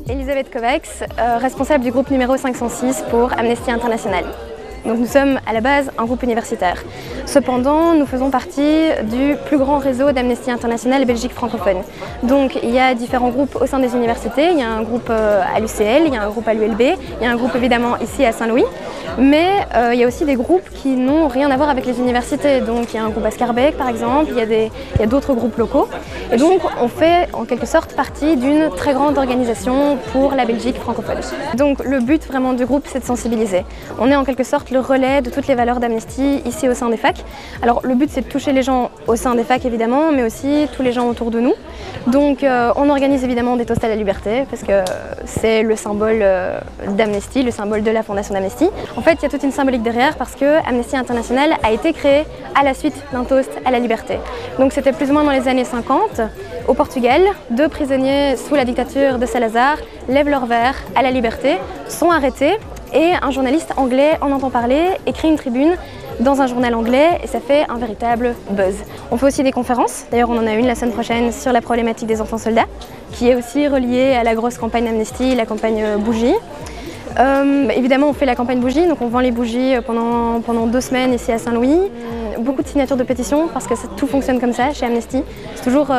Elisabeth Kovacs, responsable du groupe numéro 506 pour Amnesty International. Donc nous sommes à la base un groupe universitaire. Cependant, nous faisons partie du plus grand réseau d'Amnesty International Belgique francophone. Donc il y a différents groupes au sein des universités. Il y a un groupe à l'UCL, il y a un groupe à l'ULB, il y a un groupe évidemment ici à Saint-Louis. Mais il y a aussi des groupes qui n'ont rien à voir avec les universités. Donc il y a un groupe à Schaerbeek par exemple, il y a d'autres groupes locaux. Et donc on fait en quelque sorte partie d'une très grande organisation pour la Belgique francophone. Donc le but vraiment du groupe, c'est de sensibiliser. On est en quelque sorte le relais de toutes les valeurs d'Amnesty ici au sein des facs. Alors le but, c'est de toucher les gens au sein des facs évidemment, mais aussi tous les gens autour de nous. Donc on organise évidemment des toasts à la liberté parce que c'est le symbole d'Amnesty, le symbole de la fondation d'Amnesty. En fait, il y a toute une symbolique derrière parce que Amnesty International a été créé à la suite d'un toast à la liberté. Donc c'était plus ou moins dans les années 50, au Portugal, 2 prisonniers sous la dictature de Salazar lèvent leur verre à la liberté, sont arrêtés et un journaliste anglais en entend parler, écrit une tribune dans un journal anglais et ça fait un véritable buzz. On fait aussi des conférences, d'ailleurs on en a une la semaine prochaine sur la problématique des enfants soldats, qui est aussi reliée à la grosse campagne Amnesty, la campagne Bougie. Évidemment on fait la campagne Bougie, donc on vend les bougies pendant 2 semaines ici à Saint-Louis. Beaucoup de signatures de pétitions parce que tout fonctionne comme ça chez Amnesty. C'est toujours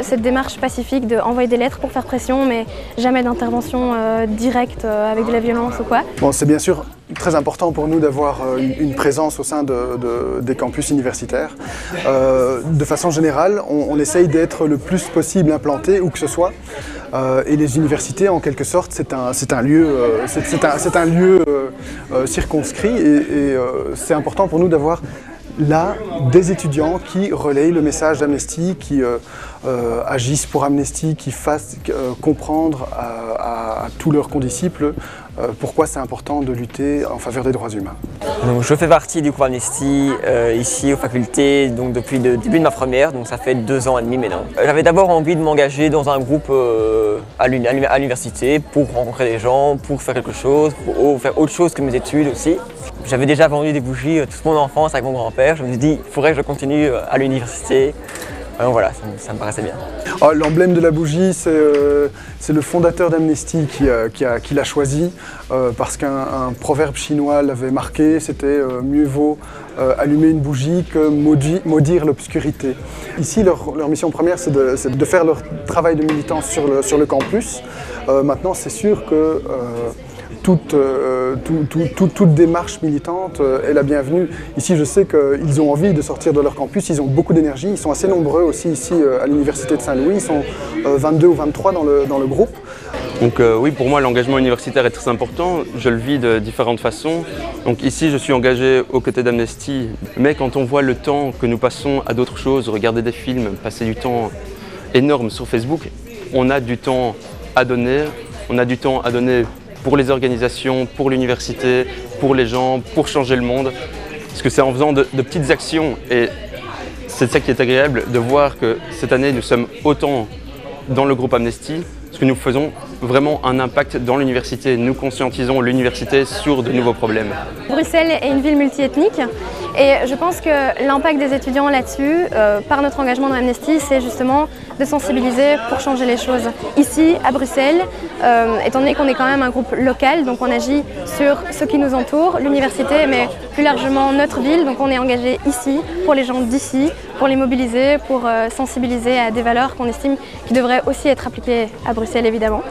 cette démarche pacifique d'envoyer des lettres pour faire pression mais jamais d'intervention directe avec de la violence ou quoi. Bon, c'est bien sûr très important pour nous d'avoir une présence au sein des campus universitaires. De façon générale, on essaye d'être le plus possible implanté où que ce soit. Et les universités, en quelque sorte, c'est un lieu circonscrit et c'est important pour nous d'avoir là des étudiants qui relayent le message d'Amnesty, qui agissent pour Amnesty, qui fassent comprendre à tous leurs condisciples pourquoi c'est important de lutter en faveur des droits humains. Donc, je fais partie du groupe Amnesty ici aux facultés donc depuis le début de ma première, donc ça fait 2 ans et demi maintenant. J'avais d'abord envie de m'engager dans un groupe à l'université pour rencontrer des gens, pour faire quelque chose, pour faire autre chose que mes études aussi. J'avais déjà vendu des bougies toute mon enfance avec mon grand-père. Je me suis dit, il faudrait que je continue à l'université. Donc voilà, ça me paraissait bien. Oh, l'emblème de la bougie, c'est le fondateur d'Amnesty qui l'a choisi parce qu'un proverbe chinois l'avait marqué, c'était mieux vaut allumer une bougie que maudire l'obscurité. Ici, leur mission première, c'est de faire leur travail de militance sur le campus. Maintenant, c'est sûr que toute démarche militante est la bienvenue. Ici, je sais qu'ils ont envie de sortir de leur campus, ils ont beaucoup d'énergie, ils sont assez nombreux aussi ici à l'université de Saint-Louis, ils sont 22 ou 23 dans le groupe. Donc oui, pour moi, l'engagement universitaire est très important, je le vis de différentes façons. Donc ici, je suis engagé aux côtés d'Amnesty, mais quand on voit le temps que nous passons à d'autres choses, regarder des films, passer du temps énorme sur Facebook, on a du temps à donner, pour les organisations, pour l'université, pour les gens, pour changer le monde. Parce que c'est en faisant de petites actions, et c'est ça qui est agréable, de voir que cette année nous sommes autant dans le groupe Amnesty, parce que nous faisons vraiment un impact dans l'université. Nous conscientisons l'université sur de nouveaux problèmes. Bruxelles est une ville multiethnique et je pense que l'impact des étudiants là-dessus, par notre engagement dans Amnesty, c'est justement de sensibiliser pour changer les choses. Ici, à Bruxelles, étant donné qu'on est quand même un groupe local, donc on agit sur ce qui nous entoure, l'université, mais plus largement notre ville, donc on est engagé ici, pour les gens d'ici, pour les mobiliser, pour sensibiliser à des valeurs qu'on estime qui devraient aussi être appliquées à Bruxelles évidemment.